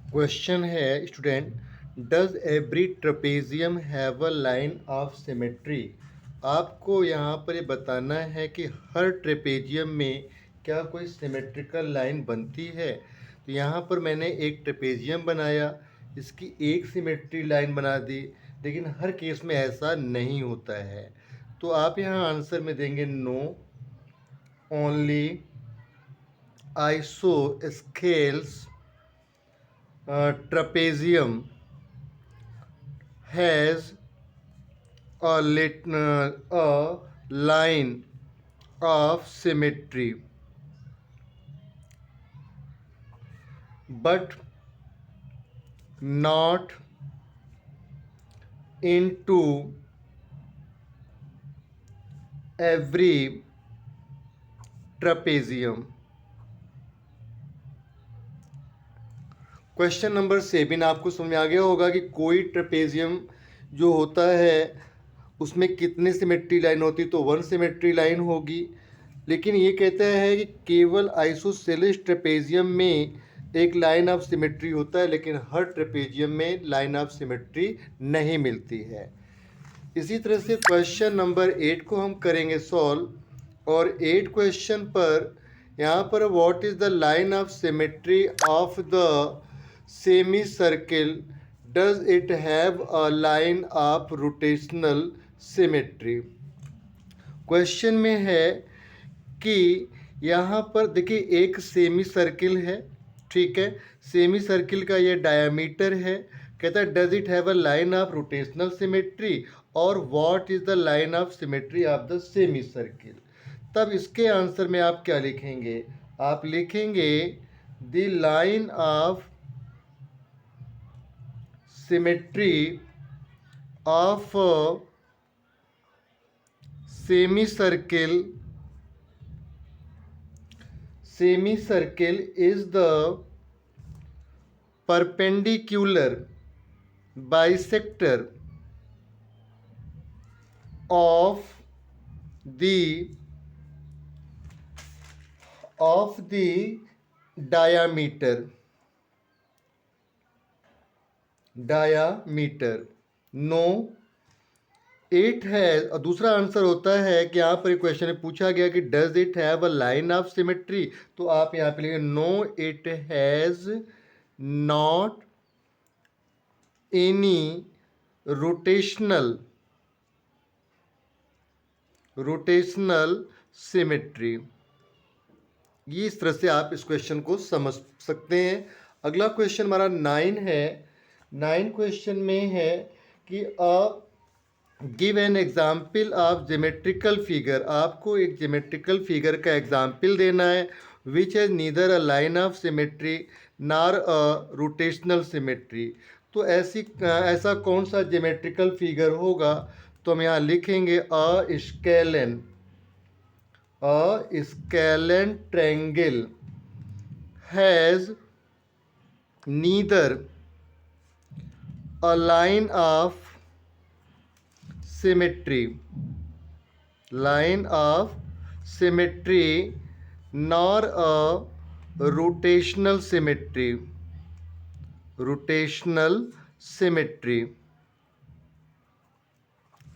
Question है student, does every trapezium have a line of symmetry. आपको यहाँ पर ये बताना है कि हर ट्रेपेजियम में क्या कोई सिमेट्रिकल लाइन बनती है। तो यहाँ पर मैंने एक ट्रेपेजियम बनाया, इसकी एक सिमेट्री लाइन बना दी, लेकिन हर केस में ऐसा नहीं होता है। तो आप यहाँ आंसर में देंगे no, only isosceles trapezium has a line of symmetry, but not into every trapezium. Question number 7 आपको समझ में आ गया होगा कि कोई ट्रेपेजियम जो होता है उसमें कितने सिमेट्री लाइन होती, तो 1 सिमेट्री लाइन होगी। लेकिन ये कहता है कि केवल आइसोसेलेस ट्रेपेजियम में एक लाइन ऑफ सिमेट्री होता है, लेकिन हर ट्रेपेजियम में लाइन ऑफ सिमेट्री नहीं मिलती है। इसी तरह से क्वेश्चन नंबर 8 को हम करेंगे सॉल्व, और 8 क्वेश्चन पर यहाँ पर what is the line of symmetry of the semi circle, does it have a line of rotational symmetry. Question में है कि यहाँ पर देखिए एक सेमी सर्किल है, ठीक है, सेमी सर्किल का ये डायमीटर है। कहता है does it have a line of rotational symmetry, और what is the line of symmetry of the semi circle. तब इसके आंसर में आप क्या लिखेंगे, आप लिखेंगे the line of symmetry of semicircle is the perpendicular bisector of the diameter. No it has, और दूसरा आंसर होता है कि यहाँ पर क्वेश्चन में पूछा गया कि does it have a line of symmetry, तो आप यहाँ पे लिखेंगे no it has not any rotational symmetry. ये इस तरह से आप इस क्वेश्चन को समझ सकते हैं। अगला क्वेश्चन हमारा 9 है। 9 क्वेश्चन में है कि give an example of geometrical figure. आपको एक ज्योमेट्रिकल फिगर का एग्जाम्पल देना है which has neither a line of symmetry नार अ रोटेशनल सिमेट्री। तो ऐसा कौन सा ज्योमेट्रिकल फिगर होगा, तो हम यहाँ लिखेंगे a scalene triangle has neither a line of symmetry nor a rotational symmetry।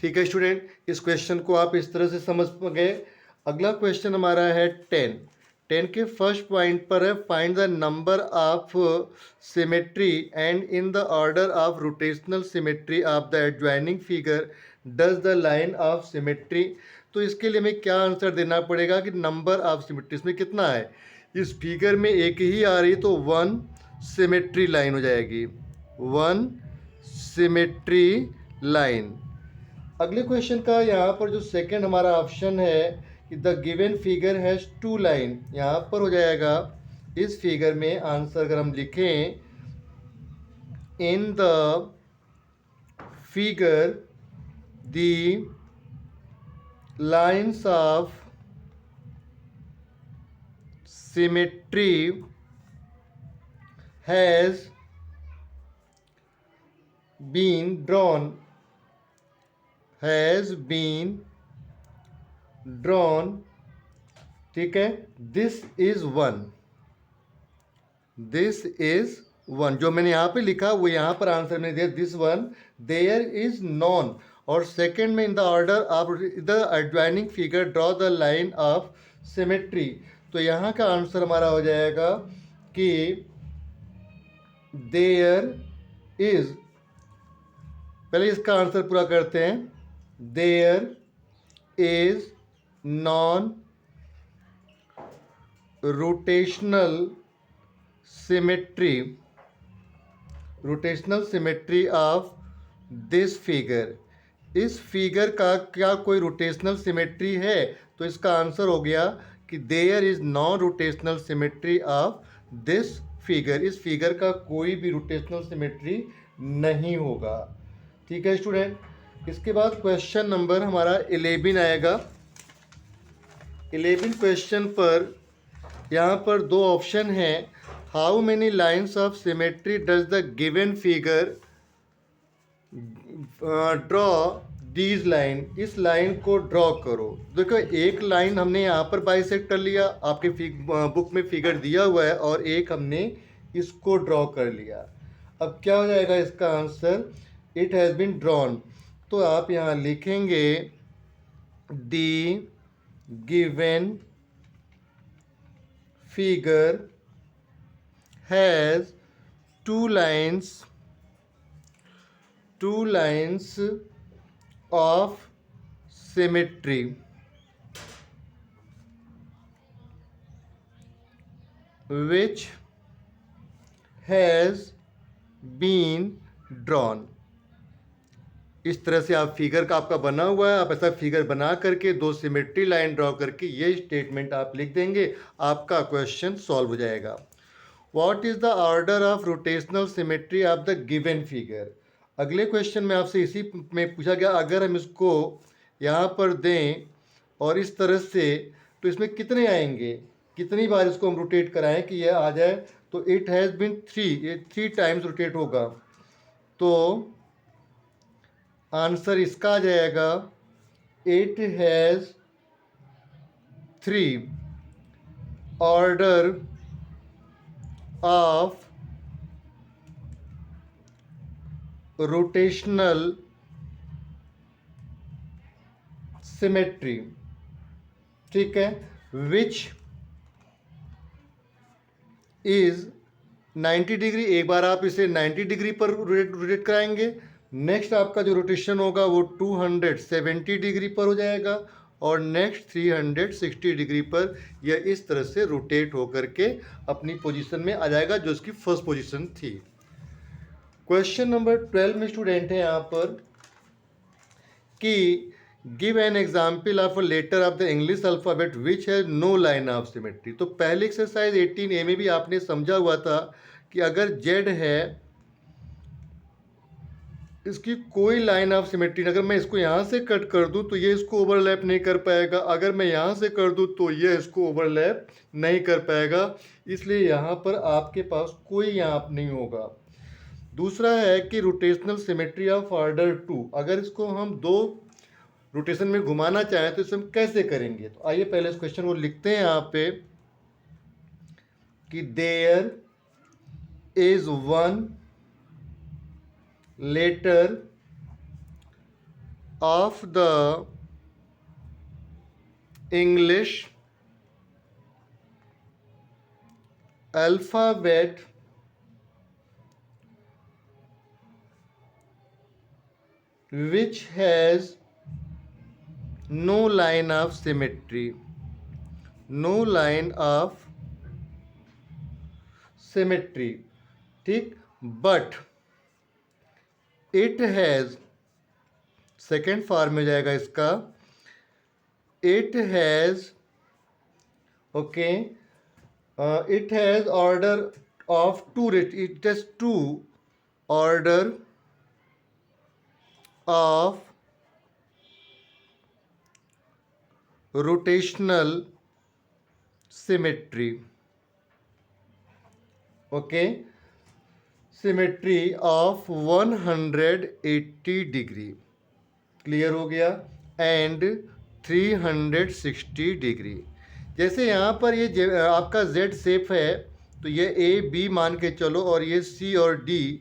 ठीक है स्टूडेंट, इस क्वेश्चन को आप इस तरह से समझ गए। अगला क्वेश्चन हमारा है 10 के फर्स्ट पॉइंट पर है find the number of symmetry and in the order of rotational symmetry of the adjoining figure does the line of symmetry. तो इसके लिए हमें क्या आंसर देना पड़ेगा कि नंबर ऑफ सिमेट्री इसमें कितना है। इस फिगर में एक ही आ रही तो 1 सिमेट्री लाइन हो जाएगी, 1 सिमेट्री लाइन। अगले क्वेश्चन का यहाँ पर जो सेकंड हमारा ऑप्शन है कि the given figure has 2 line, यहाँ पर हो जाएगा इस फिगर में आंसर अगर हम लिखें in the figure the lines of symmetry has been drawn ठीक है, दिस इज 1 वन, जो मैंने यहाँ पे लिखा वो यहाँ पर आंसर में दिया this one there is none. और सेकंड में in the order of the adjoining figure draw the line of symmetry. तो यहाँ का आंसर हमारा हो जाएगा कि देयर इज, पहले इसका आंसर पूरा करते हैं। There is none rotational symmetry of this figure. इस फिगर का क्या कोई रोटेशनल सिमेट्री है? तो इसका आंसर हो गया कि there is none rotational symmetry of this figure. इस फिगर का कोई भी रोटेशनल सिमेट्री नहीं होगा। ठीक है स्टूडेंट। इसके बाद क्वेश्चन नंबर हमारा 11 आएगा। 11 क्वेश्चन पर यहाँ पर दो ऑप्शन हैं। How many lines of symmetry does the given figure draw these line. इस लाइन को ड्रॉ करो। देखो एक लाइन हमने यहाँ पर बाइसेक्ट कर लिया, आपके बुक में फिगर दिया हुआ है, और एक हमने इसको ड्रॉ कर लिया। अब क्या हो जाएगा इसका answer? It has been drawn. तो आप यहाँ लिखेंगे the given figure has two lines of symmetry which has been drawn। इस तरह से आप फिगर का आपका बना हुआ है, आप ऐसा फिगर बना करके दो सिमेट्री लाइन ड्रॉ करके ये स्टेटमेंट आप लिख देंगे, आपका क्वेश्चन सॉल्व हो जाएगा। What is the order of rotational symmetry of the given figure. अगले क्वेश्चन में आपसे इसी में पूछा गया, अगर हम इसको यहाँ पर दें और इस तरह से, तो इसमें कितने आएंगे, कितनी बार इसको हम रोटेट कराएं कि यह आ जाए? तो इट हैज़ बीन 3, ये 3 टाइम्स रोटेट होगा। तो आंसर इसका आ जाएगा it has 3 order of rotational symmetry. ठीक है, विच इज 90 डिग्री। एक बार आप इसे 90 डिग्री पर रोटेट कराएंगे, नेक्स्ट आपका जो रोटेशन होगा वो 270 डिग्री पर हो जाएगा, और नेक्स्ट 360 डिग्री पर यह इस तरह से रोटेट होकर के अपनी पोजीशन में आ जाएगा जो इसकी फर्स्ट पोजीशन थी। क्वेश्चन नंबर 12 में स्टूडेंट है यहाँ पर कि give an example of a letter of the English alphabet which has no line of symmetry. तो पहले एक्सरसाइज 18A में भी आपने समझा हुआ था कि अगर जेड है, इसकी कोई लाइन ऑफ सिमेट्री, अगर मैं इसको यहाँ से कट कर दूँ तो ये इसको ओवरलैप नहीं कर पाएगा, अगर मैं यहाँ से कर दूँ तो ये इसको ओवरलैप नहीं कर पाएगा, इसलिए यहाँ पर आपके पास कोई यहाँ नहीं होगा। दूसरा है कि रोटेशनल सिमेट्री ऑफ ऑर्डर 2, अगर इसको हम दो रोटेशन में घुमाना चाहें तो इसे हम कैसे करेंगे? तो आइए पहले इस क्वेश्चन को लिखते हैं यहाँ पे कि there is one letter of the English alphabet which has no line of symmetry, no line of symmetry, ठीक, but it has, second form में जाएगा इसका, it has, okay, it has order of 2, it has 2 order of rotational symmetry, okay, symmetry of 180 degree, clear हो गया, and 360 degree. जैसे यहाँ पर ये आपका जेड शेप है, तो ये ए बी मान के चलो, और ये सी और डी।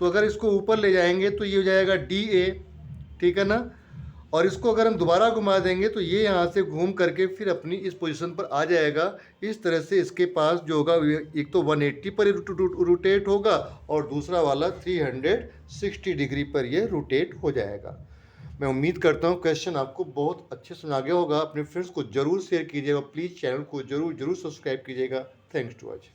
तो अगर इसको ऊपर ले जाएंगे तो ये हो जाएगा डी ए, ठीक है ना। और इसको अगर हम दोबारा घुमा देंगे तो ये यहाँ से घूम करके फिर अपनी इस पोजीशन पर आ जाएगा। इस तरह से इसके पास जो होगा, एक तो 180 पर रोटेट होगा और दूसरा वाला 360 डिग्री पर ये रोटेट हो जाएगा। मैं उम्मीद करता हूँ क्वेश्चन आपको बहुत अच्छे समझ आ गया होगा। अपने फ्रेंड्स को जरूर शेयर कीजिएगा, प्लीज़ चैनल को जरूर सब्सक्राइब कीजिएगा। Thanks to watch.